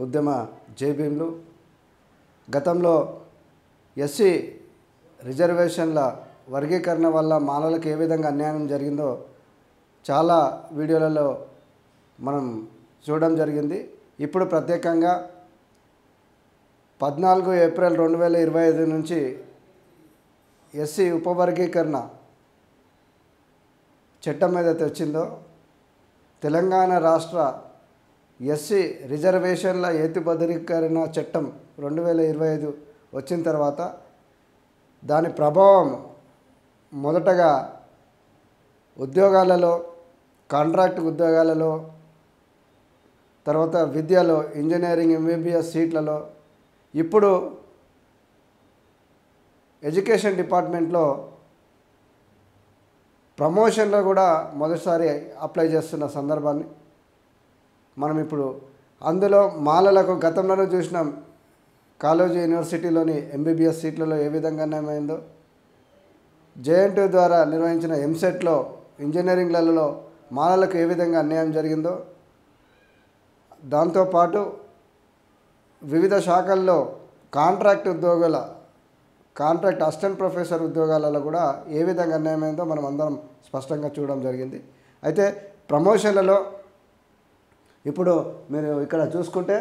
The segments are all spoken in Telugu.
ఉద్యమ జేబీఎంలు గతంలో ఎస్సీ రిజర్వేషన్ల వర్గీకరణ వల్ల మాలలకు ఏ విధంగా అన్యాయం జరిగిందో చాలా వీడియోలలో మనం చూడడం జరిగింది. ఇప్పుడు ప్రత్యేకంగా 14 ఏప్రిల్ 2025 నుంచి ఎస్సీ ఉపవర్గీకరణ చట్టం ఏదైతే వచ్చిందో తెలంగాణ రాష్ట్ర ఎస్సీ రిజర్వేషన్ల హేతుబద్ధీకరణ చట్టం 2025 వచ్చిన తర్వాత దాని ప్రభావం మొదటగా ఉద్యోగాలలో, కాంట్రాక్ట్ ఉద్యోగాలలో, తర్వాత విద్యలో, ఇంజనీరింగ్ ఎంబీబీఎస్ సీట్లలో, ఇప్పుడు ఎడ్యుకేషన్ డిపార్ట్మెంట్లో ప్రమోషన్లో కూడా మొదటిసారి అప్లై చేస్తున్న సందర్భాన్ని మనం ఇప్పుడు అందులో మాలలకు గతంలోనే చూసినాం. కాలేజీ యూనివర్సిటీలోని ఎంబీబీఎస్ సీట్లలో ఏ విధంగా అన్యాయమైందో, జేఎన్టీ ద్వారా నిర్వహించిన ఎంసెట్లో ఇంజనీరింగ్లలో మాలలకు ఏ విధంగా అన్యాయం జరిగిందో, దాంతోపాటు వివిధ శాఖల్లో కాంట్రాక్ట్ అసిస్టెంట్ ప్రొఫెసర్ ఉద్యోగాలలో కూడా ఏ విధంగా అన్యాయమైందో మనం అందరం స్పష్టంగా చూడడం జరిగింది. అయితే ప్రమోషన్లలో ఇప్పుడు మీరు ఇక్కడ చూసుకుంటే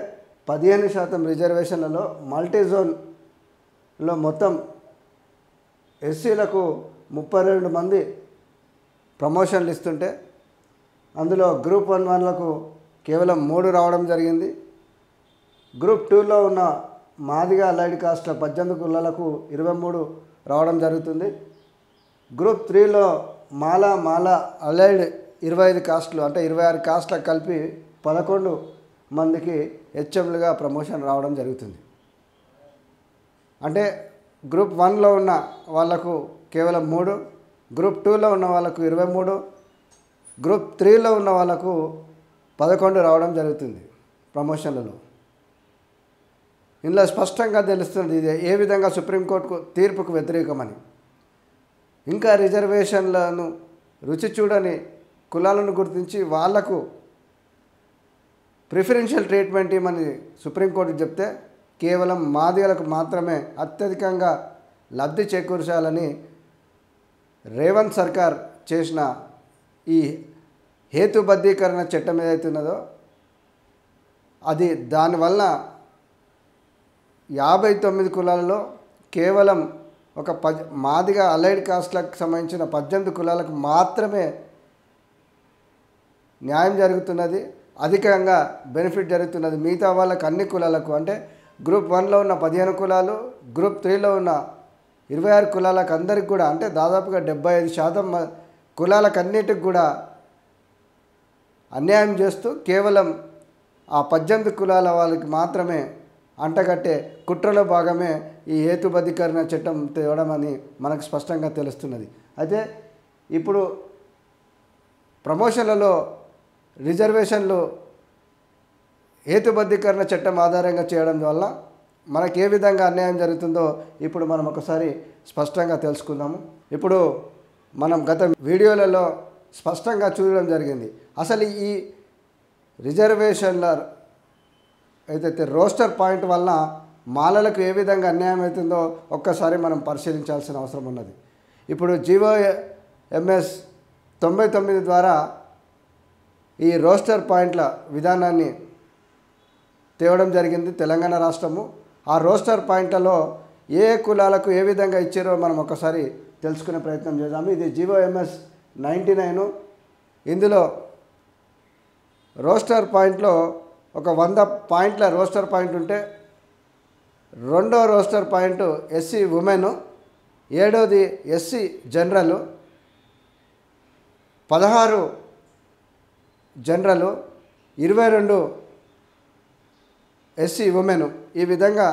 15% రిజర్వేషన్లలో మల్టీ జోన్లో మొత్తం ఎస్సీలకు 32 మంది ప్రమోషన్లు ఇస్తుంటే అందులో గ్రూప్ 1 వాళ్ళకు కేవలం 3 రావడం జరిగింది. గ్రూప్ 2లో ఉన్న మాదిగ అలైడ్ కాస్ట్ల 18 కులాలకు 23 రావడం జరుగుతుంది. గ్రూప్ 3లో మాల అలైడ్ 25 కాస్ట్లు అంటే 26 కాస్ట్లకు కలిపి 11 మందికి హెచ్ఎంలుగా ప్రమోషన్ రావడం జరుగుతుంది. అంటే గ్రూప్ 1లో ఉన్న వాళ్ళకు కేవలం 3, గ్రూప్ 2లో ఉన్న వాళ్ళకు 23, గ్రూప్ 3లో ఉన్న వాళ్ళకు 11 రావడం జరుగుతుంది ప్రమోషన్లలో. ఇందులో స్పష్టంగా తెలుస్తుంది ఇది ఏ విధంగా సుప్రీంకోర్టు తీర్పుకు వ్యతిరేకమని. ఇంకా రిజర్వేషన్లను రుచి చూడని కులాలను గుర్తించి వాళ్లకు ప్రిఫరెన్షియల్ ట్రీట్మెంట్ ఇవ్వమని సుప్రీంకోర్టు చెప్తే కేవలం మాదిగలకు మాత్రమే అత్యధికంగా లబ్ధి చేకూర్చాలని రేవంత్ సర్కార్ చేసిన ఈ హేతుబద్ధీకరణ చట్టం ఏదైతే ఉన్నదో అది దానివల్ల 59 కులాలలో కేవలం ఒక మాదిగ అలైడ్ కాస్ట్లకు సంబంధించిన 18 కులాలకు మాత్రమే న్యాయం జరుగుతున్నది, అధికంగా బెనిఫిట్ జరుగుతున్నది. మిగతా వాళ్ళకు అన్ని కులాలకు అంటే గ్రూప్ 1లో ఉన్న 15 కులాలు, గ్రూప్ 3లో ఉన్న 26 కులాలకు అందరికి కూడా అంటే దాదాపుగా 75% కులాలకు అన్నిటికి కూడా అన్యాయం చేస్తూ కేవలం ఆ 18 కులాల వాళ్ళకి మాత్రమే అంటగట్టే కుట్రలో భాగమే ఈ హేతుబద్ధీకరణ చట్టం తేవడం అని మనకు స్పష్టంగా తెలుస్తున్నది. అయితే ఇప్పుడు ప్రమోషన్లలో రిజర్వేషన్లు హేతుబద్ధీకరణ చట్టం ఆధారంగా చేయడం వల్ల మనకు ఏ విధంగా అన్యాయం జరుగుతుందో ఇప్పుడు మనం ఒకసారి స్పష్టంగా తెలుసుకుందాము. ఇప్పుడు మనం గత వీడియోలలో స్పష్టంగా చూడడం జరిగింది. అసలు ఈ రిజర్వేషన్ల ఏదైతే రోస్టర్ పాయింట్ వలన మాలలకు ఏ విధంగా అన్యాయం అవుతుందో ఒక్కసారి మనం పరిశీలించాల్సిన అవసరం ఉన్నది. ఇప్పుడు జీవోఎంఎస్ 99 ద్వారా ఈ రోస్టర్ పాయింట్ల విధానాన్ని తేవడం జరిగింది తెలంగాణ రాష్ట్రము. ఆ రోస్టర్ పాయింట్లలో ఏ కులాలకు ఏ విధంగా ఇచ్చారో మనం ఒకసారి తెలుసుకునే ప్రయత్నం చేద్దాము. ఇది జీవోఎంఎస్ 99. ఇందులో రోస్టర్ పాయింట్లో ఒక 100 పాయింట్ల రోస్టర్ పాయింట్ ఉంటే రెండో రోస్టర్ పాయింట్ ఎస్సీ ఉమెన్, ఏడోది SC general, 16 general, 22 SC women. ఈ విధంగా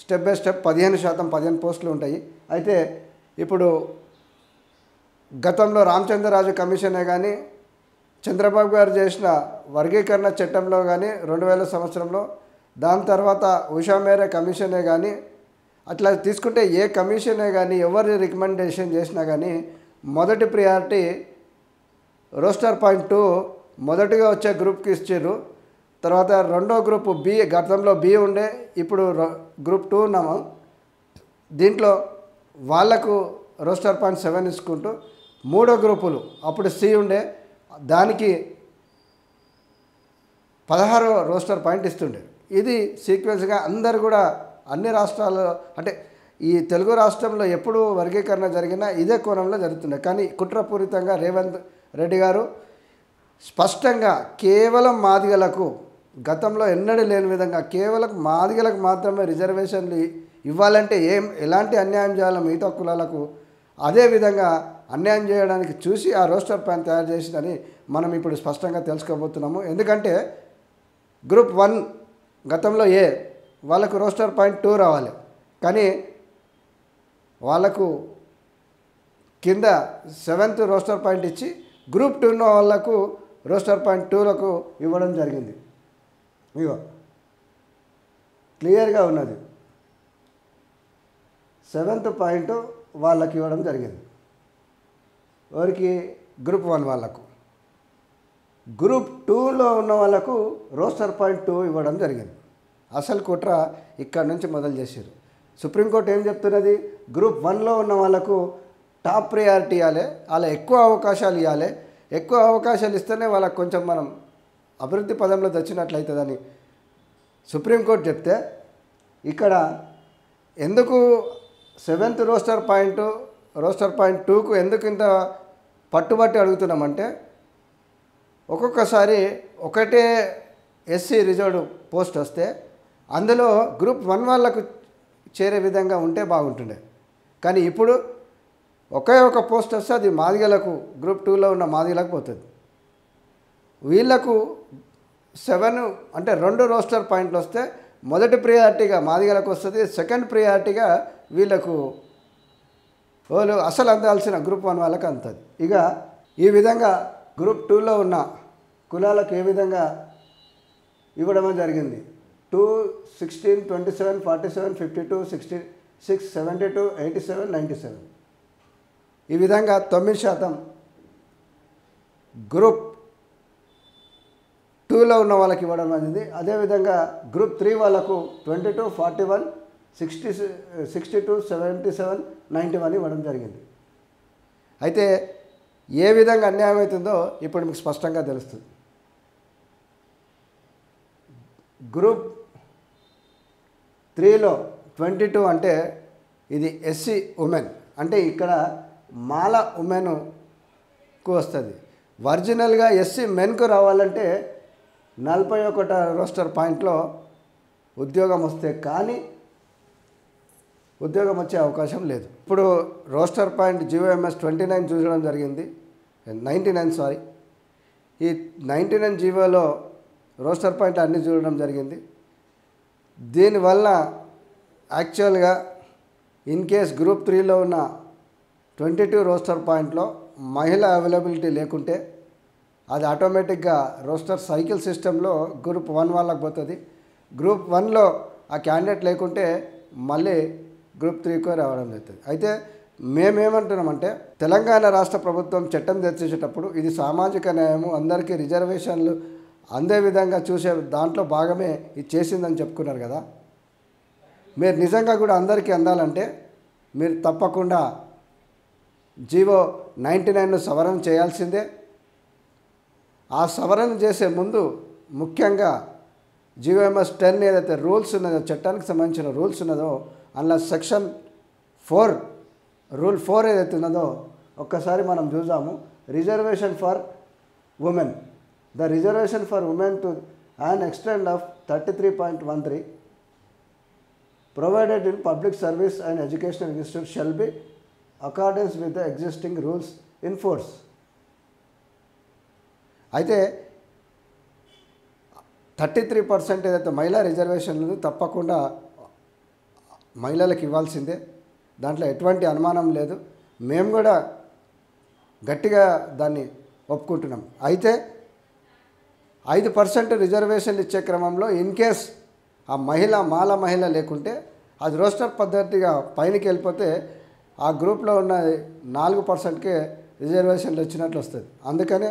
స్టెప్ బై స్టెప్ 15% పోస్టులు ఉంటాయి. అయితే ఇప్పుడు గతంలో రామచంద్రరాజు కమిషనే కానీ చంద్రబాబు గారు చేసిన వర్గీకరణ చట్టంలో కానీ 2000 సంవత్సరంలో, దాని తర్వాత ఉషా మేరే కమిషనే కానీ అట్లా తీసుకుంటే ఏ కమిషనే కానీ ఎవరిని రికమెండేషన్ చేసినా కానీ మొదటి ప్రియారిటీ రోస్టర్ పాయింట్ 2 మొదటిగా వచ్చే గ్రూప్కి ఇచ్చారు. తర్వాత రెండో గ్రూపు బి, గతంలో బి ఉండే, ఇప్పుడు గ్రూప్ 2 ఉన్నాము. దీంట్లో వాళ్లకు రోస్టర్ పాయింట్ 7 ఇచ్చుకుంటూ మూడో గ్రూపులు అప్పుడు సి ఉండే, దానికి 16 రోస్టర్ పాయింట్ ఇస్తుండే. ఇది సీక్వెన్స్గా అందరు కూడా అన్ని రాష్ట్రాల్లో, అంటే ఈ తెలుగు రాష్ట్రంలో ఎప్పుడు వర్గీకరణ జరిగినా ఇదే కోణంలో జరుగుతుండే. కానీ కుట్రపూరితంగా రేవంత్ రెడ్డి గారు స్పష్టంగా కేవలం మాదిగలకు, గతంలో ఎన్నడూ లేని విధంగా కేవలం మాదిగలకు మాత్రమే రిజర్వేషన్లు ఇవ్వాలంటే ఎలాంటి అన్యాయం చేయాలో మిగతా కులాలకు అదేవిధంగా అన్యాయం చేయడానికి చూసి ఆ రోస్టర్ ప్లాన్ తయారు చేసిందని మనం ఇప్పుడు స్పష్టంగా తెలుసుకోబోతున్నాము. ఎందుకంటే గ్రూప్ 1 గతంలో ఏ వాళ్ళకు రోస్టర్ పాయింట్ 2 రావాలి, కానీ వాళ్ళకు కింద 7th రోస్టర్ పాయింట్ ఇచ్చి గ్రూప్ 2 ఉన్న వాళ్ళకు రోస్టర్ పాయింట్ 2లకు ఇవ్వడం జరిగింది. ఇగో క్లియర్గా ఉన్నది. 7th పాయింట్ వాళ్ళకి ఇవ్వడం జరిగింది. వారికి గ్రూప్ 1 వాళ్ళకు. గ్రూప్ 2లో ఉన్న వాళ్ళకు రోస్టర్ పాయింట్ 2 ఇవ్వడం జరిగింది. అసలు కుట్ర ఇక్కడ నుంచి మొదలు చేశారు. సుప్రీంకోర్టు ఏం చెప్తున్నది, గ్రూప్ 1లో ఉన్న వాళ్ళకు టాప్ ప్రయారిటీ ఇవ్వాలి, అలా ఎక్కువ అవకాశాలు ఇవ్వాలి, ఎక్కువ అవకాశాలు ఇస్తేనే వాళ్ళకు కొంచెం మనం అభివృద్ధి పదంలో తెచ్చినట్లయితుందని సుప్రీంకోర్టు చెప్తే, ఇక్కడ ఎందుకు 7th రోస్టర్ పాయింట్ 2కు ఎందుకు ఇంత పట్టుబట్టి అడుగుతున్నామంటే, ఒక్కొక్కసారి ఒకటే ఎస్సీ రిజర్వ్డ్ పోస్ట్ వస్తే అందులో గ్రూప్ 1 వాళ్ళకు చేరే విధంగా ఉంటే బాగుంటుండే. కానీ ఇప్పుడు ఒకే ఒక పోస్ట్ వస్తే అది మాదిగలకు, గ్రూప్ 2లో ఉన్న మాదిగలకు పోతుంది. వీళ్లకు 7 అంటే 2 రోస్టర్ పాయింట్లు వస్తే మొదటి ప్రియారిటీగా మాదిగలకు వస్తుంది, సెకండ్ ప్రియారిటీగా వీళ్లకు వాళ్ళు అసలు అందాల్సిన గ్రూప్ 1 వాళ్ళకి అందుతుంది. ఇక ఈ విధంగా గ్రూప్ 2లో ఉన్న కులాలకు ఏ విధంగా ఇవ్వడం జరిగింది, 2, 16, 27, 47, 52, 66, 72, 87, 97 ఈ విధంగా 9% గ్రూప్ 2లో ఉన్న వాళ్ళకి ఇవ్వడం జరిగింది. అదేవిధంగా గ్రూప్ 3 వాళ్ళకు 22, 41, 62, 77, 91 ఇవ్వడం జరిగింది. అయితే ఏ విధంగా అన్యాయం అవుతుందో ఇప్పుడు మీకు స్పష్టంగా తెలుస్తుంది. గ్రూప్ 3లో 22 అంటే ఇది ఎస్సీ ఉమెన్, అంటే ఇక్కడ మాల ఉమెన్కు వస్తుంది. ఒరిజినల్గా ఎస్సీ మెన్కు రావాలంటే 41 రోస్టర్ పాయింట్లో ఉద్యోగం వస్తే కానీ ఉద్యోగం వచ్చే అవకాశం లేదు. ఇప్పుడు రోస్టర్ పాయింట్ GOMS 29 చూడడం జరిగింది, 99 ఈ 99 జీవోలో రోస్టర్ పాయింట్ అన్నీ చూడడం జరిగింది. దీనివల్ల యాక్చువల్గా ఇన్ కేస్ గ్రూప్ 3లో ఉన్న 22 రోస్టర్ పాయింట్లో మహిళా అవైలబిలిటీ లేకుంటే అది ఆటోమేటిక్గా రోస్టర్ సైకిల్ సిస్టంలో గ్రూప్ 1 వాళ్ళకి పోతుంది. గ్రూప్ 1లో ఆ క్యాండిడేట్ లేకుంటే మళ్ళీ గ్రూప్ 3కు రావడం జరుగుతుంది. అయితే మేమేమంటున్నామంటే, తెలంగాణ రాష్ట్ర ప్రభుత్వం చట్టం తెచ్చేటప్పుడు ఇది సామాజిక న్యాయము, అందరికీ రిజర్వేషన్లు అందే విధంగా చూసే దాంట్లో భాగమే ఇది చేసిందని చెప్పుకున్నారు కదా. మీరు నిజంగా కూడా అందరికీ అందాలంటే మీరు తప్పకుండా జీవో 99ను సవరణ చేయాల్సిందే. ఆ సవరణ చేసే ముందు ముఖ్యంగా GOMS 10 ఏదైతే రూల్స్ ఉన్నదో, చట్టానికి సంబంధించిన రూల్స్ ఉన్నదో, అందులో సెక్షన్ 4 రూల్ 4 ఏదైతే ఉన్నదో ఒక్కసారి మనం చూద్దాము. Reservation for women, the reservation for women to an extent of 33.13 provided in public service and educational institutes shall be accordance with the existing rules in force. అయితే 33% ఏదైతే మహిళా రిజర్వేషన్లు తప్పకుండా మహిళలకు ఇవ్వాల్సిందే, దాంట్లో ఎటువంటి అనుమానం లేదు. మేము కూడా గట్టిగా దాన్ని ఒప్పుకుంటున్నాం. అయితే 5% రిజర్వేషన్లు ఇచ్చే క్రమంలో ఇన్ కేస్ ఆ మాల మహిళ లేకుంటే అది రోస్టర్ పద్ధతిగా పైనకి వెళ్ళిపోతే ఆ గ్రూప్లో ఉన్న 4%కే రిజర్వేషన్లు వచ్చినట్లు వస్తుంది. అందుకనే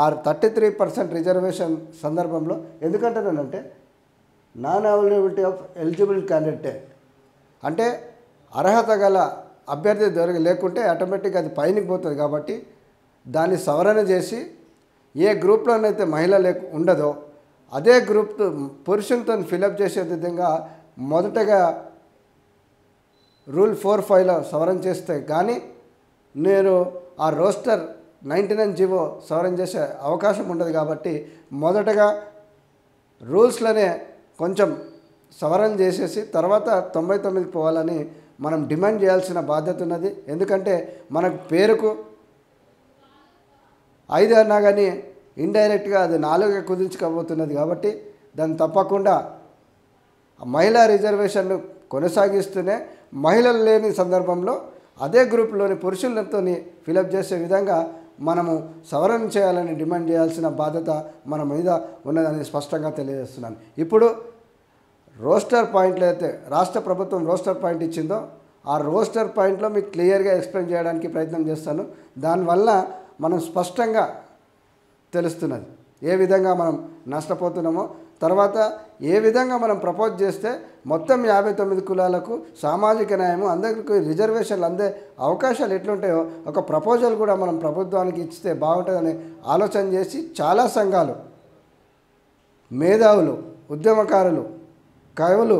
ఆ 33% రిజర్వేషన్ సందర్భంలో ఎందుకంటున్నానంటే non availability of eligible candidate అంటే అర్హత గల అభ్యర్థి లేకుంటే ఆటోమేటిక్గా అది పైనకి పోతుంది కాబట్టి దాన్ని సవరణ చేసి ఏ గ్రూప్లోనైతే మహిళ ఉండదో అదే గ్రూప్ పురుషులతో ఫిలప్ చేసే విధంగా మొదటగా రూల్ 4.5లో సవరణ చేస్తే కానీ నేను ఆ రోస్టర్ 99 జీవో సవరణ చేసే అవకాశం ఉండదు కాబట్టి మొదటగా రూల్స్లోనే కొంచెం సవరణ చేసేసి తర్వాత 99కి పోవాలని మనం డిమాండ్ చేయాల్సిన బాధ్యత ఉన్నది. ఎందుకంటే మనకు పేరుకు 5 అన్నా కానీ ఇండైరెక్ట్గా అది 4గా కుదించుకోబోతున్నది కాబట్టి దాన్ని తప్పకుండా మహిళా రిజర్వేషన్ను కొనసాగిస్తూనే మహిళలు లేని సందర్భంలో అదే గ్రూప్లోని పురుషులతో ఫిలప్ చేసే విధంగా మనము సవరణ చేయాలని డిమాండ్ చేయాల్సిన బాధ్యత మన మీద ఉన్నదని స్పష్టంగా తెలియజేస్తున్నాను. ఇప్పుడు రోస్టర్ పాయింట్లు అయితే రాష్ట్ర ప్రభుత్వం రోస్టర్ పాయింట్ ఇచ్చిందో ఆ రోస్టర్ పాయింట్లో మీకు క్లియర్గా ఎక్స్ప్లెయిన్ చేయడానికి ప్రయత్నం చేస్తాను. దానివల్ల మనం స్పష్టంగా తెలుస్తున్నది ఏ విధంగా మనం నష్టపోతున్నామో, తర్వాత ఏ విధంగా మనం ప్రపోజ్ చేస్తే మొత్తం 59 కులాలకు సామాజిక న్యాయము అందరికీ రిజర్వేషన్లు అందే అవకాశాలు ఎట్లుంటాయో ఒక ప్రపోజల్ కూడా మనం ప్రభుత్వానికి ఇస్తే బాగుంటుందని ఆలోచన చేసి చాలా సంఘాలు, మేధావులు, ఉద్యమకారులు, కవులు,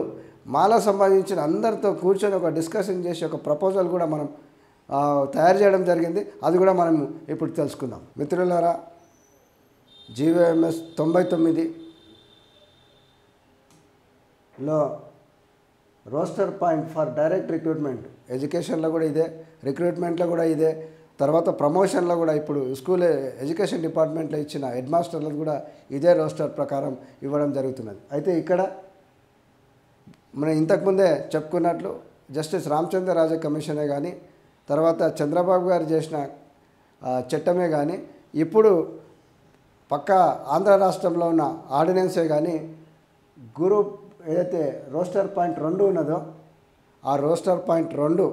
మాలా సంబంధించిన అందరితో కూర్చొని ఒక డిస్కషన్ చేసి ఒక ప్రపోజల్ కూడా మనం తయారు చేయడం జరిగింది. అది కూడా మనం ఇప్పుడు తెలుసుకుందాం. మిత్రులారా, జీవోఎంఎస్ 99లో roster point for direct recruitment, ఎడ్యుకేషన్లో కూడా ఇదే, రిక్రూట్మెంట్లో కూడా ఇదే, తర్వాత ప్రమోషన్లో కూడా ఇప్పుడు స్కూల్ ఎడ్యుకేషన్ డిపార్ట్మెంట్లో ఇచ్చిన హెడ్ మాస్టర్లకు కూడా ఇదే రోస్టర్ ప్రకారం ఇవ్వడం జరుగుతున్నది. అయితే ఇక్కడ మనం ఇంతకుముందే చెప్పుకున్నట్లు జస్టిస్ రామచంద్రరాజ కమిషనే కానీ, తర్వాత చంద్రబాబు గారు చేసిన చట్టమే కానీ, ఇప్పుడు పక్క ఆంధ్ర రాష్ట్రంలో ఉన్న ఆర్డినెన్సే కానీ గ్రూప్ ఏదైతే రోస్టర్ పాయింట్ 2 ఉన్నదో ఆ రోస్టర్ పాయింట్ 2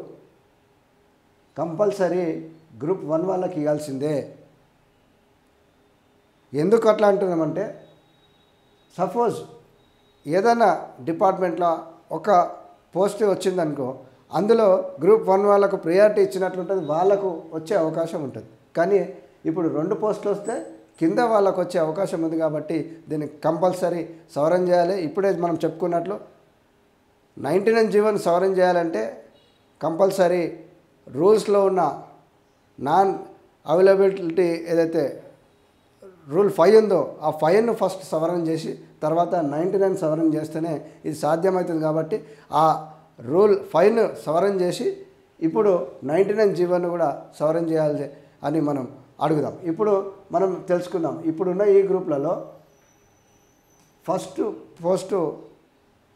కంపల్సరీ గ్రూప్ 1 వాళ్ళకి ఇవ్వాల్సిందే. ఎందుకు అట్లా అంటున్నామంటే, సపోజ్ ఏదైనా డిపార్ట్మెంట్లో ఒక పోస్ట్ వచ్చిందనుకో, అందులో గ్రూప్ 1 వాళ్ళకు ప్రియారిటీ ఇచ్చినట్లుంటుంది, వాళ్ళకు వచ్చే అవకాశం ఉంటుంది. కానీ ఇప్పుడు 2 పోస్టులు వస్తే కింద వాళ్ళకు వచ్చే అవకాశం ఉంది కాబట్టి దీన్ని కంపల్సరీ సవరణ చేయాలి. ఇప్పుడే మనం చెప్పుకున్నట్లు 99 జీవోని సవరణ చేయాలంటే కంపల్సరీ రూల్స్లో ఉన్న నాన్ అవైలబిలిటీ ఏదైతే రూల్ 5 ఉందో ఆ 5ను ఫస్ట్ సవరణ చేసి తర్వాత 99 సవరణ చేస్తేనే ఇది సాధ్యమవుతుంది. కాబట్టి ఆ రూల్ 5ను సవరణ చేసి ఇప్పుడు 99 జీవోను కూడా సవరణ చేయాలి అని మనం అడుగుదాం. ఇప్పుడు మనం తెలుసుకుందాం. ఇప్పుడున్న ఈ గ్రూప్లలో first post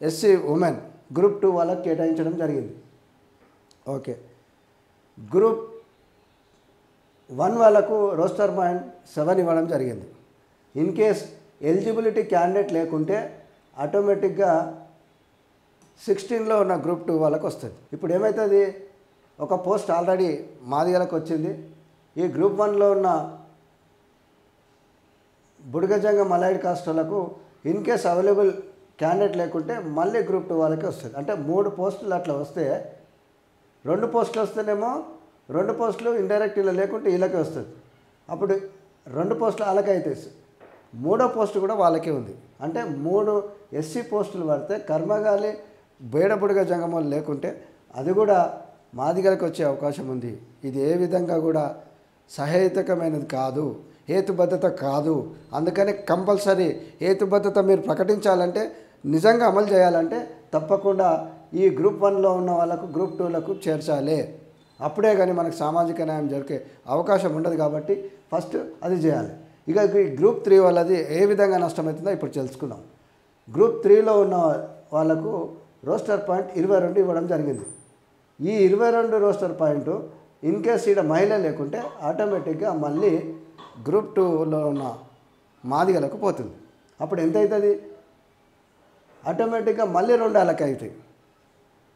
SC women group 2 వాళ్ళకి కేటాయించడం జరిగింది. ఓకే, గ్రూప్ 1 వాళ్ళకు రోస్టర్ పాయింట్ 7 ఇవ్వడం జరిగింది. ఇన్ కేస్ ఎలిజిబిలిటీ క్యాండిడేట్ లేకుంటే ఆటోమేటిక్గా 16లో ఉన్న గ్రూప్ 2 వాళ్ళకు వస్తుంది. ఇప్పుడు ఏమవుతుంది, ఒక పోస్ట్ ఆల్రెడీ మాదిగలకు వచ్చింది. ఈ గ్రూప్ 1లో ఉన్న బుడగజంగ మలైడ్ కాస్ట్ వాళ్ళకు ఇన్ కేస్ అవైలబుల్ క్యాండిడేట్ లేకుంటే మళ్ళీ గ్రూప్ 2 వాళ్ళకి వస్తుంది. అంటే 3 పోస్టులు అట్లా వస్తే 2 పోస్టులు వస్తేనేమో 2 పోస్టులు ఇండైరెక్ట్ ఇలా లేకుంటే వీళ్ళకే వస్తుంది. అప్పుడు 2 పోస్టులు వాళ్ళకే అవుతాయి, 3వ పోస్టు కూడా వాళ్ళకే ఉంది. అంటే 3 ఎస్సీ పోస్టులు పడితే కర్మగాలి బేడబుడిగా జంగమోలు లేకుంటే అది కూడా మాదిగలకు వచ్చే అవకాశం ఉంది. ఇది ఏ విధంగా కూడా సహేతుకమైనది కాదు, హేతుబద్ధత కాదు. అందుకని కంపల్సరీ హేతుబద్ధత మీరు ప్రకటించాలంటే, నిజంగా అమలు చేయాలంటే తప్పకుండా ఈ గ్రూప్ 1లో ఉన్న వాళ్ళకు గ్రూప్ 2లకు చేర్చాలి. అప్పుడే కానీ మనకు సామాజిక న్యాయం జరిగే అవకాశం ఉండదు. కాబట్టి ఫస్ట్ అది చేయాలి. ఇక గ్రూప్ 3 వాళ్ళది ఏ విధంగా నష్టమవుతుందో ఇప్పుడు తెలుసుకుందాం. గ్రూప్ 3లో ఉన్న వాళ్ళకు రోస్టర్ పాయింట్ 22 ఇవ్వడం జరిగింది. ఈ 22 రోస్టర్ పాయింట్ ఇన్ కేస్ ఇక్కడ మహిళ లేకుంటే ఆటోమేటిక్గా మళ్ళీ గ్రూప్ 2లో ఉన్న మాదిగలకు పోతుంది. అప్పుడు ఎంత అవుతుంది, ఆటోమేటిక్గా మళ్ళీ 2 వాళ్ళకి అవుతాయి.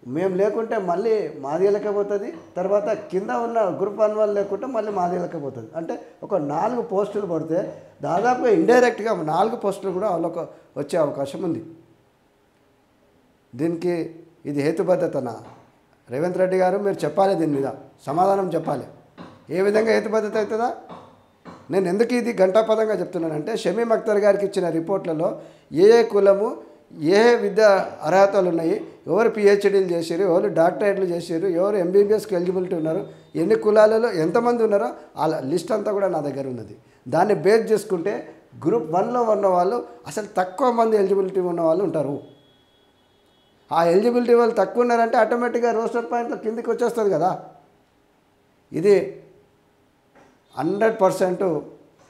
మేము లేకుంటే మళ్ళీ మాదిగలకే పోతుంది, తర్వాత కింద ఉన్న గ్రూప్ 1 వాళ్ళు లేకుంటే మళ్ళీ మాదిగలకే పోతుంది. అంటే ఒక 4 పోస్టులు పడితే దాదాపుగా ఇండైరెక్ట్గా 4 పోస్టులు కూడా వాళ్ళకు వచ్చే అవకాశం ఉంది. దీనికి ఇది హేతుబద్ధతనా? రేవంత్ రెడ్డి గారు మీరు చెప్పాలి, దీని మీద సమాధానం చెప్పాలి. ఏ విధంగా హేతుబద్ధత అవుతుందా? నేను ఎందుకు ఇది ఘంటాపదంగా చెప్తున్నానంటే, షమీమ్ అఖ్తర్ గారికి ఇచ్చిన రిపోర్ట్లలో ఏ కులము, ఏ విద్యా అర్హతలు ఉన్నాయి, ఎవరు పిహెచ్డీలు చేశారు, ఎవరు డాక్టరేట్లు చేశారు, ఎవరు ఎంబీబీఎస్కి ఎలిజిబిలిటీ ఉన్నారు, ఎన్ని కులాలలో ఎంతమంది ఉన్నారో ఆ లిస్ట్ అంతా కూడా నా దగ్గర ఉన్నది. దాన్ని బేస్ చేసుకుంటే గ్రూప్ 1లో ఉన్న వాళ్ళు అసలు తక్కువ మంది ఎలిజిబిలిటీ ఉన్న వాళ్ళు ఉంటారు. ఆ ఎలిజిబిలిటీ వాళ్ళు తక్కువ ఉన్నారంటే ఆటోమేటిక్గా రోస్టర్ పాయింట్ల కిందికి వచ్చేస్తుంది కదా. ఇది 100%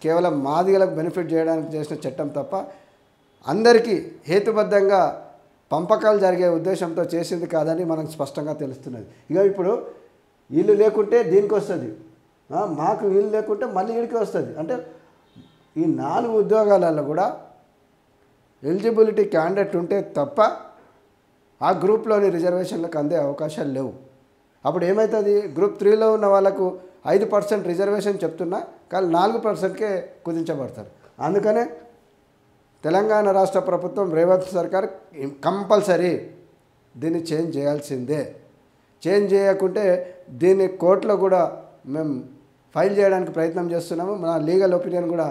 కేవలం మాదిగలకు బెనిఫిట్ చేయడానికి చేసిన చట్టం తప్ప అందరికీ హేతుబద్ధంగా పంపకాలు జరిగే ఉద్దేశంతో చేసింది కాదని మనకు స్పష్టంగా తెలుస్తున్నది. ఇక ఇప్పుడు వీళ్ళు లేకుంటే దీనికి వస్తుంది, మాకు వీళ్ళు లేకుంటే మళ్ళీ వీడికి వస్తుంది. అంటే ఈ 4 ఉద్యోగాలలో కూడా ఎలిజిబిలిటీ క్యాండిడేట్ ఉంటే తప్ప ఆ గ్రూప్లోని రిజర్వేషన్లకు అందే అవకాశాలు లేవు. అప్పుడు ఏమవుతుంది, గ్రూప్ 3లో ఉన్న వాళ్ళకు 5% రిజర్వేషన్ చెప్తున్నా కానీ 4%కే కుదించబడతారు. అందుకనే తెలంగాణ రాష్ట్ర ప్రభుత్వం రేవంత్ సర్కార్ కంపల్సరీ దీన్ని చేంజ్ చేయాల్సిందే. చేంజ్ చేయకుంటే దీన్ని కోర్టులో కూడా మేము ఫైల్ చేయడానికి ప్రయత్నం చేస్తున్నాము. మన లీగల్ ఒపీనియన్ కూడా,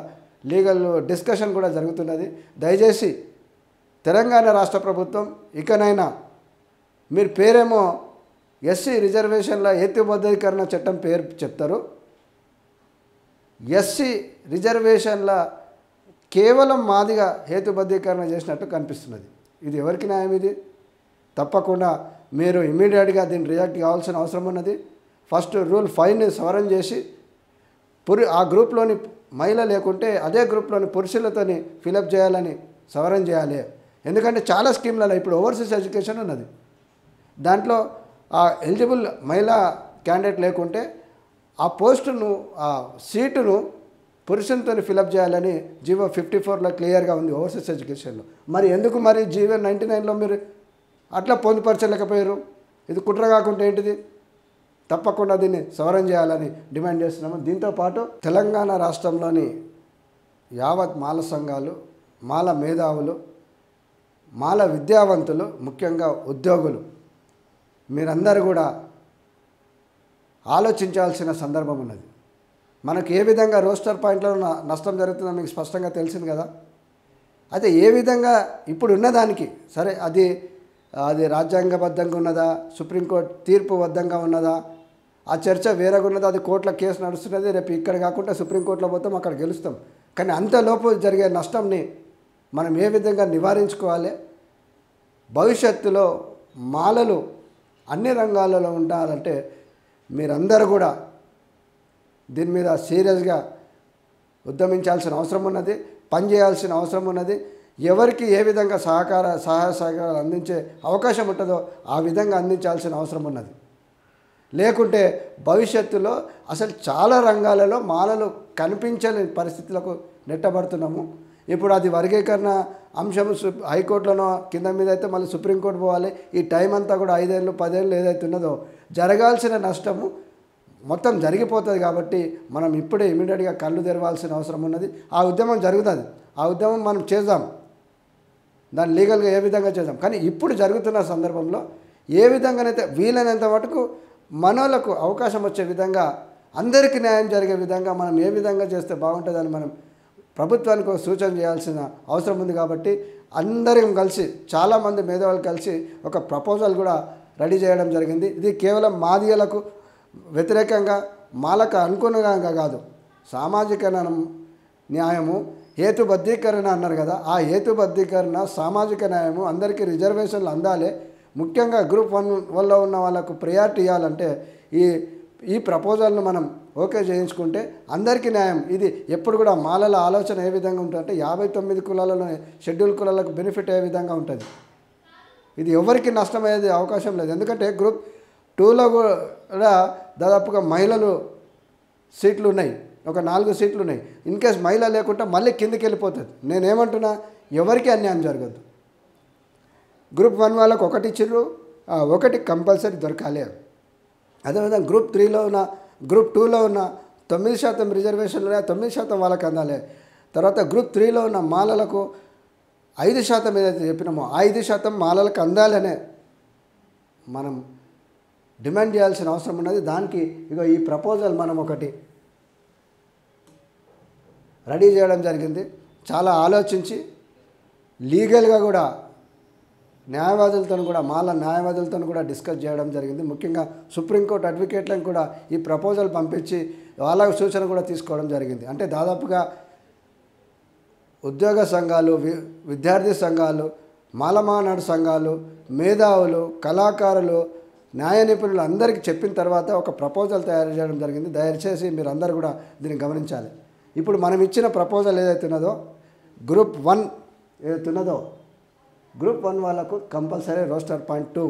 లీగల్ డిస్కషన్ కూడా జరుగుతున్నది. దయచేసి తెలంగాణ రాష్ట్ర ప్రభుత్వం ఇకనైనా మీరు పేరేమో ఎస్సీ రిజర్వేషన్ల హేతుబద్ధీకరణ చట్టం పేరు చెప్తారు, ఎస్సీ రిజర్వేషన్ల కేవలం మాదిగా హేతుబద్ధీకరణ చేసినట్టు కనిపిస్తున్నది. ఇది ఎవరికి న్యాయం? ఇది తప్పకుండా మీరు ఇమీడియట్గా దీన్ని రియాక్ట్ కావాల్సిన అవసరం ఉన్నది. ఫస్ట్ రూల్ 5ని సవరణ చేసి ఆ గ్రూప్లోని మహిళ లేకుంటే అదే గ్రూప్లోని పురుషులతోని ఫిలప్ చేయాలని సవరణ చేయాలి. ఎందుకంటే చాలా స్కీమ్లలో ఇప్పుడు ఓవర్సీస్ ఎడ్యుకేషన్ ఉన్నది, దాంట్లో ఆ ఎలిజిబుల్ మహిళా క్యాండిడేట్ లేకుంటే ఆ పోస్టును, ఆ సీటును పురుషులతో ఫిలప్ చేయాలని జీవో 54లో క్లియర్గా ఉంది ఓవర్సీస్ ఎడ్యుకేషన్లో. మరి ఎందుకు మరి జీవో 99లో మీరు అట్లా పొందుపరచలేకపోయారు? ఇది కుట్ర కాకుండా ఏంటిది? తప్పకుండా దీన్ని సవరణ చేయాలని డిమాండ్ చేస్తున్నాము. దీంతోపాటు తెలంగాణ రాష్ట్రంలోని యావత్ మాల సంఘాలు, మాల మేధావులు, మాల విద్యావంతులు, ముఖ్యంగా ఉద్యోగులు, మీరందరూ కూడా ఆలోచించాల్సిన సందర్భం ఉన్నది. మనకు ఏ విధంగా రోస్టర్ పాయింట్లో నష్టం జరుగుతుందో మీకు స్పష్టంగా తెలిసింది కదా. అయితే ఏ విధంగా ఇప్పుడు ఉన్నదానికి సరే అది రాజ్యాంగబద్ధంగా ఉన్నదా, సుప్రీంకోర్టు తీర్పు బద్ధంగా ఉన్నదా, ఆ చర్చ వేరేగా ఉన్నదా, అది కోర్టులో కేసు నడుస్తున్నది, రేపు ఇక్కడ కాకుండా సుప్రీంకోర్టులో పోతాం, అక్కడ గెలుస్తాం. కానీ అంతలోపు జరిగే నష్టంని మనం ఏ విధంగా నివారించుకోవాలి, భవిష్యత్తులో మాలలు అన్ని రంగాలలో ఉండాలంటే మీరందరూ కూడా దీని మీద సీరియస్గా ఉద్యమించాల్సిన అవసరం ఉన్నది, పనిచేయాల్సిన అవసరం ఉన్నది. ఎవరికి ఏ విధంగా సహాయ సహకారాలు అందించే అవకాశం ఉంటుందో ఆ విధంగా అందించాల్సిన అవసరం ఉన్నది. లేకుంటే భవిష్యత్తులో అసలు చాలా రంగాలలో మాలలు కనిపించని పరిస్థితులకు నెట్టబడుతున్నాము. ఇప్పుడు అది వర్గీకరణ అంశం హైకోర్టులోనో కింద మీద అయితే మళ్ళీ సుప్రీంకోర్టు పోవాలి. ఈ టైం అంతా కూడా 5 ఏళ్ళు 10 ఏళ్ళు ఏదైతే ఉన్నదో జరగాల్సిన నష్టము మొత్తం జరిగిపోతుంది. కాబట్టి మనం ఇప్పుడే ఇమీడియట్గా కళ్ళు తెరవాల్సిన అవసరం ఉన్నది. ఆ ఉద్యమం జరుగుతుంది, ఆ ఉద్యమం మనం చేద్దాం, దాన్ని లీగల్గా ఏ విధంగా చేద్దాం. కానీ ఇప్పుడు జరుగుతున్న సందర్భంలో ఏ విధంగానైతే వీలైనంత మటుకు మనోళ్ళకు అవకాశం వచ్చే విధంగా, అందరికీ న్యాయం జరిగే విధంగా మనం ఏ విధంగా చేస్తే బాగుంటుందని మనం ప్రభుత్వానికి సూచన చేయాల్సిన అవసరం ఉంది. కాబట్టి అందరం కలిసి, చాలామంది మేధావులు కలిసి ఒక ప్రపోజల్ కూడా రెడీ చేయడం జరిగింది. ఇది కేవలం మాదిగలకు వ్యతిరేకంగా, మాలకు అనుగుణంగా కాదు, సామాజిక న్యాయము, హేతుబద్ధీకరణ అన్నారు కదా, ఆ హేతుబద్ధీకరణ, సామాజిక న్యాయము, అందరికీ రిజర్వేషన్లు అందాలి. ముఖ్యంగా గ్రూప్ 1లో ఉన్న వాళ్ళకు ప్రయారిటీ ఇవ్వాలంటే ఈ ప్రపోజల్ను మనం ఓకే చేయించుకుంటే అందరికీ న్యాయం. ఇది ఎప్పుడు కూడా మాలల ఆలోచన ఏ విధంగా ఉంటుందంటే 59 కులాలలో షెడ్యూల్ కులాలకు బెనిఫిట్ ఏ విధంగా ఉంటుంది, ఇది ఎవరికి నష్టమయ్యేది అవకాశం లేదు. ఎందుకంటే గ్రూప్ 2లో కూడా దాదాపుగా మహిళలు సీట్లు ఉన్నాయి, ఒక 4 సీట్లు ఉన్నాయి. ఇన్కేస్ మహిళ లేకుంటే మళ్ళీ కిందికి వెళ్ళిపోతుంది. నేనేమంటున్నా, ఎవరికి అన్యాయం జరగద్దు. గ్రూప్ 1 వాళ్ళకు 1 ఇచ్చిర్రు, ఒకటి కంపల్సరీ దొరకాలి. అదేవిధంగా గ్రూప్ 2లో ఉన్న 9% రిజర్వేషన్లు 9% వాళ్ళకి అందాలి. తర్వాత గ్రూప్ 3లో ఉన్న మాలలకు 5% ఏదైతే చెప్పినామో 5% మాలలకు అందాలనే మనం డిమాండ్ చేయాల్సిన అవసరం ఉన్నది. దానికి ఇగో ఈ ప్రపోజల్ మనం ఒకటి రెడీ చేయడం జరిగింది. చాలా ఆలోచించి లీగల్గా కూడా న్యాయవాదులతో కూడా మాల న్యాయవాదులతో కూడా డిస్కస్ చేయడం జరిగింది. ముఖ్యంగా సుప్రీంకోర్టు అడ్వకేట్లను కూడా ఈ ప్రపోజల్ పంపించి వాళ్ళ సూచన కూడా తీసుకోవడం జరిగింది. అంటే దాదాపుగా ఉద్యోగ సంఘాలు, విద్యార్థి సంఘాలు, మాలమానాడు సంఘాలు, మేధావులు, కళాకారులు, న్యాయ నిపుణులు అందరికీ చెప్పిన తర్వాత ఒక ప్రపోజల్ తయారు చేయడం జరిగింది. దయచేసి మీరు అందరూ కూడా దీన్ని గమనించాలి. ఇప్పుడు మనం ఇచ్చిన ప్రపోజల్ ఏదైతే ఉన్నదో గ్రూప్ 1 ఏదైతే ఉన్నదో గ్రూప్ 1 వాళ్ళకు కంపల్సరీ రోస్టర్ పాయింట్ 2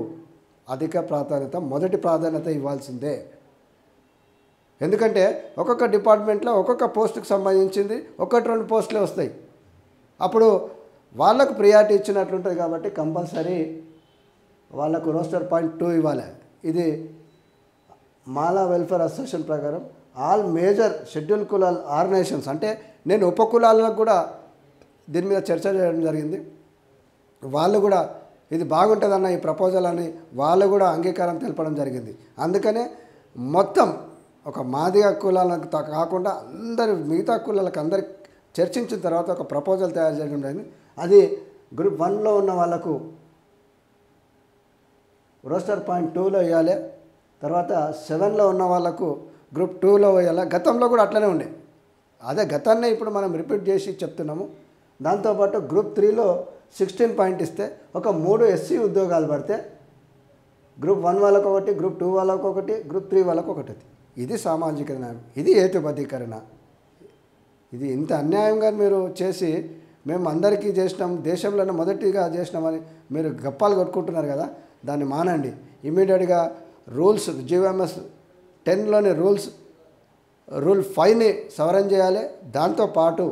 అధిక ప్రాధాన్యత, మొదటి ప్రాధాన్యత ఇవ్వాల్సిందే. ఎందుకంటే ఒక్కొక్క డిపార్ట్మెంట్లో ఒక్కొక్క పోస్టుకు సంబంధించింది 1-2 పోస్టులే వస్తాయి. అప్పుడు వాళ్ళకు ప్రియారిటీ ఇచ్చినట్లుంటుంది. కాబట్టి కంపల్సరీ వాళ్ళకు రోస్టర్ పాయింట్ 2 ఇవ్వాలి. ఇది మాలా వెల్ఫేర్ అసోసియేషన్ ప్రకారం ఆల్ మేజర్ షెడ్యూల్ కులాల్ ఆర్గనైజేషన్స్, అంటే నేను ఉపకులాలకు కూడా దీని మీద చర్చ చేయడం జరిగింది. వాళ్ళు కూడా ఇది బాగుంటుందన్న ఈ ప్రపోజల్ అని వాళ్ళు కూడా అంగీకారం తెలపడం జరిగింది. అందుకనే మొత్తం ఒక మాదిగ కులాలకు కాకుండా అందరి మిగతా కులాలకు అందరికి చర్చించిన తర్వాత ఒక ప్రపోజల్ తయారు చేయడం జరిగింది. అది గ్రూప్ 1లో ఉన్న వాళ్ళకు రోస్టర్ పాయింట్ 2లో ఇవ్వాలి. తర్వాత 7లో ఉన్న వాళ్ళకు గ్రూప్ 2లో వేయాలి. గతంలో కూడా అట్లనే ఉండే, అదే గతాన్నే ఇప్పుడు మనం రిపీట్ చేసి చెప్తున్నాము. దాంతోపాటు గ్రూప్ 3లో 16 పాయింట్ ఇస్తే ఒక 3 ఎస్సీ ఉద్యోగాలు పడితే గ్రూప్ 1 వాళ్ళకు ఒకటి, గ్రూప్ 2 వాళ్ళకు ఒకటి, గ్రూప్ 3 వాళ్ళకు ఒకటి. ఇది సామాజిక న్యాయం, ఇది హేతుబద్ధీకరణ. ఇది ఇంత అన్యాయంగా మీరు చేసి మేము అందరికీ చేసినాం, దేశంలోనే మొదటిగా చేసినామని మీరు గప్పాలు కొట్టుకుంటున్నారు కదా, దాన్ని మానండి. ఇమీడియట్గా రూల్స్ జీవోఎంఎస్ 10లోని రూల్ 5ని సవరణ చేయాలి. దాంతోపాటు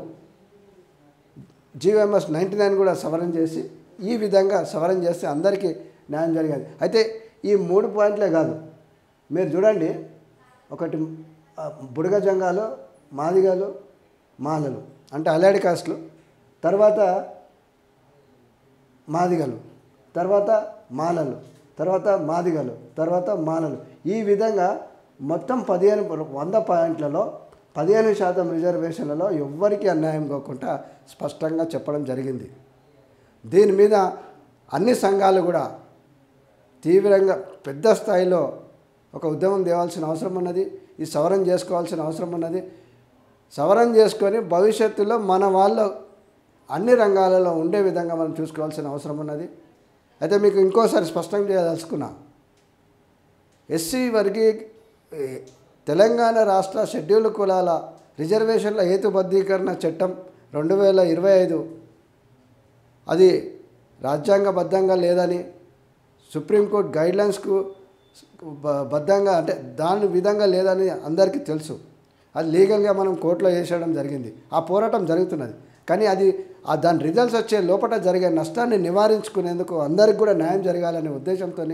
జీవోఎంఎస్ 99 కూడా సవరణ చేసి ఈ విధంగా సవరణ చేస్తే అందరికీ న్యాయం జరిగేది. అయితే ఈ 3 పాయింట్లే కాదు, మీరు చూడండి, ఒకటి బుడగ జంగాలు, మాదిగలు, మాలలు అంటే అలైడ్ కాస్ట్లు, తర్వాత మాదిగలు, తర్వాత మాలలు, తర్వాత మాదిగలు, తర్వాత మాలలు, ఈ విధంగా మొత్తం 100 పాయింట్లలో 15% రిజర్వేషన్లలో ఎవ్వరికీ అన్యాయం కాకుండా స్పష్టంగా చెప్పడం జరిగింది. దీని మీద అన్ని సంఘాలు కూడా తీవ్రంగా పెద్ద స్థాయిలో ఒక ఉద్యమం తేవాల్సిన అవసరం ఉన్నది. ఈ సవరణ చేసుకోవాల్సిన అవసరం ఉన్నది. సవరణ చేసుకొని భవిష్యత్తులో మన వాళ్ళు అన్ని రంగాలలో ఉండే విధంగా మనం చూసుకోవాల్సిన అవసరం ఉన్నది. అయితే మీకు ఇంకోసారి స్పష్టం చేయదలుచుకున్నా, ఎస్సీ తెలంగాణ రాష్ట్ర షెడ్యూల్ కులాల రిజర్వేషన్ల హేతుబద్ధీకరణ చట్టం 2025 అది రాజ్యాంగబద్ధంగా లేదని, సుప్రీంకోర్టు గైడ్లైన్స్కు బద్ధంగా అంటే దాని విధంగా లేదని అందరికీ తెలుసు. అది లీగల్గా మనం కోర్టులో వేసేయడం జరిగింది. ఆ పోరాటం జరుగుతున్నది. కానీ దాని రిజల్ట్స్ వచ్చే లోపల జరిగే నష్టాన్ని నివారించుకునేందుకు అందరికి కూడా న్యాయం జరగాలనే ఉద్దేశంతో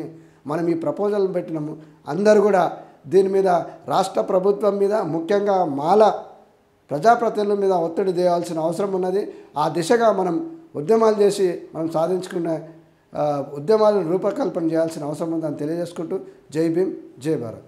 మనం ఈ ప్రపోజల్ పెట్టినాము. అందరూ కూడా దీని మీద రాష్ట్ర ప్రభుత్వం మీద, ముఖ్యంగా మాల ప్రజాప్రతినిధుల మీద ఒత్తిడి తేవాల్సిన అవసరం ఉన్నది. ఆ దిశగా మనం ఉద్యమాలు చేసి మనం సాధించుకున్న ఉద్యమాలను రూపకల్పన చేయాల్సిన అవసరం ఉందని తెలియజేసుకుంటూ జై భీమ్, జై భారత్.